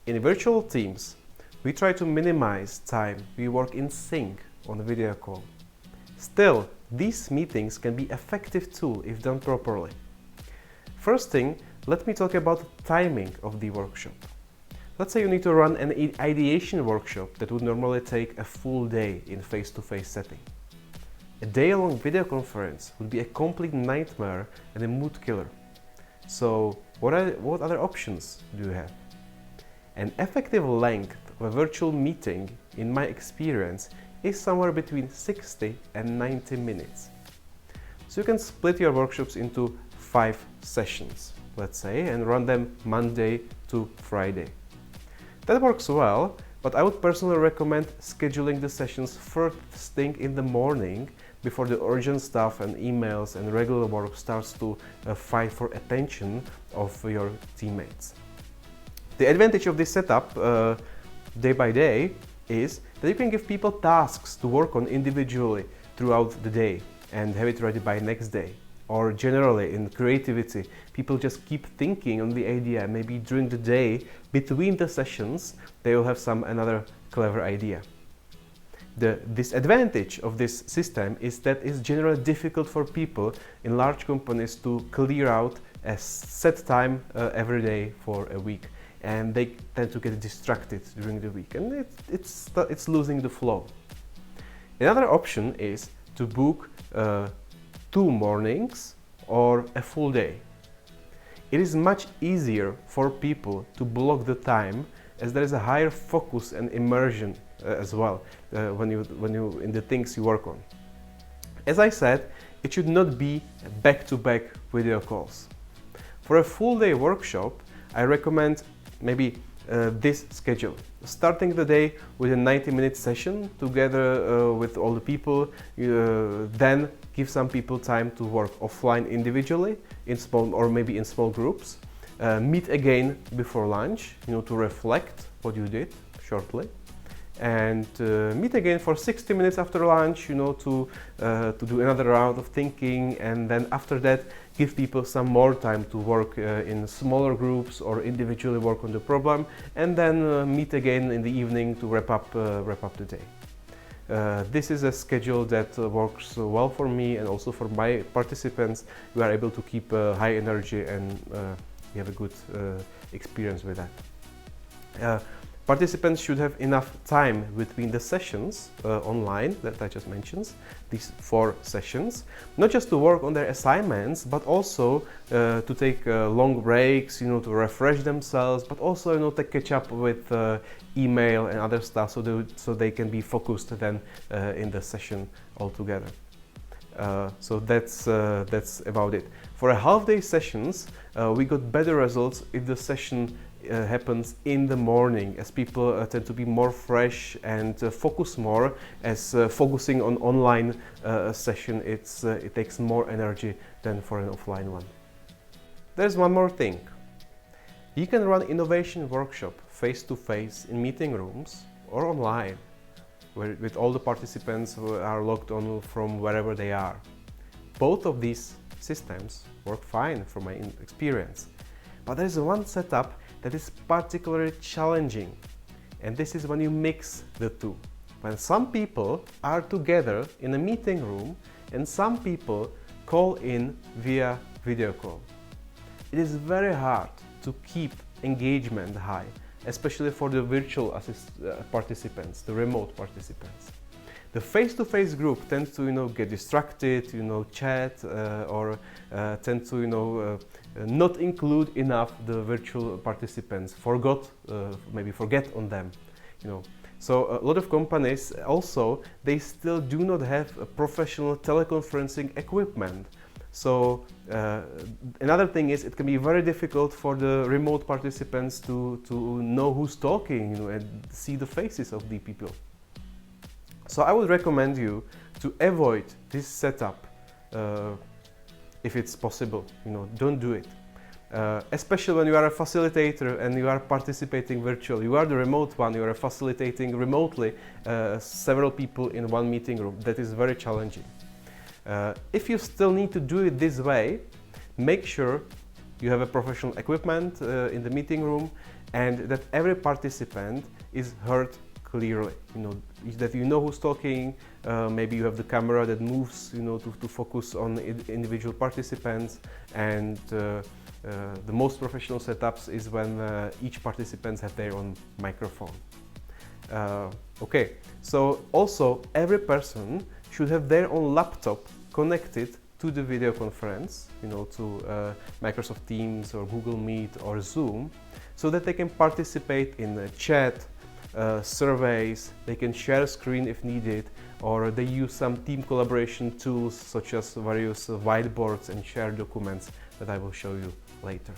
In virtual teams, we try to minimize time we work in sync on a video call. Still, these meetings can be an effective tool if done properly. First thing, let me talk about the timing of the workshop. Let's say you need to run an ideation workshop that would normally take a full day in face-to-face setting. A day-long video conference would be a complete nightmare and a mood killer. So, what other options do you have? An effective length of a virtual meeting, in my experience, is somewhere between 60 and 90 minutes. So you can split your workshops into 5 sessions, let's say, and run them Monday to Friday. That works well, but I would personally recommend scheduling the sessions first thing in the morning before the urgent stuff and emails and regular work starts to fight for attention of your teammates. The advantage of this setup day by day is that you can give people tasks to work on individually throughout the day and have it ready by next day. Or generally in creativity, people just keep thinking on the idea. Maybe during the day, between the sessions, they will have another clever idea. The disadvantage of this system is that it's generally difficult for people in large companies to clear out a set time every day for a week, and they tend to get distracted during the week, and it's losing the flow. Another option is to book 2 mornings or a full day. It is much easier for people to block the time, as there is a higher focus and immersion as well when you in the things you work on. As I said, it should not be back-to-back video calls. For a full day workshop, I recommend maybe this schedule. Starting the day with a 90-minute session together with all the people, then give some people time to work offline individually in small or maybe in small groups. Meet again before lunch, to reflect what you did shortly, and meet again for 60 minutes after lunch, to do another round of thinking, and then after that give people some more time to work in smaller groups or individually work on the problem, and then meet again in the evening to wrap up the day. This is a schedule that works well for me and also for my participants. We are able to keep high energy and we have a good experience with that. Participants should have enough time between the sessions online that I just mentioned, these 4 sessions, not just to work on their assignments, but also to take long breaks, to refresh themselves, but also to catch up with email and other stuff, so they can be focused then in the session altogether. So that's about it. For a half-day sessions, we got better results if the session happens in the morning, as people tend to be more fresh and focus more, as focusing on online session it takes more energy than for an offline one. There's one more thing. You can run innovation workshop face-to-face in meeting rooms or online, with all the participants who are logged on from wherever they are. Both of these systems work fine from my experience, but there's one setup that is particularly challenging, and this is when you mix the two. When some people are together in a meeting room and some people call in via video call. It is very hard to keep engagement high, especially for the virtual participants, the remote participants. The face-to-face group tends to get distracted, chat or tend to not include enough the virtual participants, maybe forget on them, So a lot of companies also, they still do not have a professional teleconferencing equipment. So another thing is, it can be very difficult for the remote participants to know who's talking, and see the faces of the people. So I would recommend you to avoid this setup if it's possible. Don't do it. Especially when you are a facilitator and you are participating virtually. You are the remote one, you are facilitating remotely several people in one meeting room. That is very challenging. If you still need to do it this way, make sure you have a professional equipment in the meeting room, and that every participant is heard clearly. That you know who's talking. Maybe you have the camera that moves, to focus on individual participants, and the most professional setups is when each participant has their own microphone. Okay, so also every person should have their own laptop connected to the video conference, to Microsoft Teams or Google Meet or Zoom, so that they can participate in the chat, surveys, they can share a screen if needed, or they use some team collaboration tools such as various whiteboards and shared documents that I will show you later.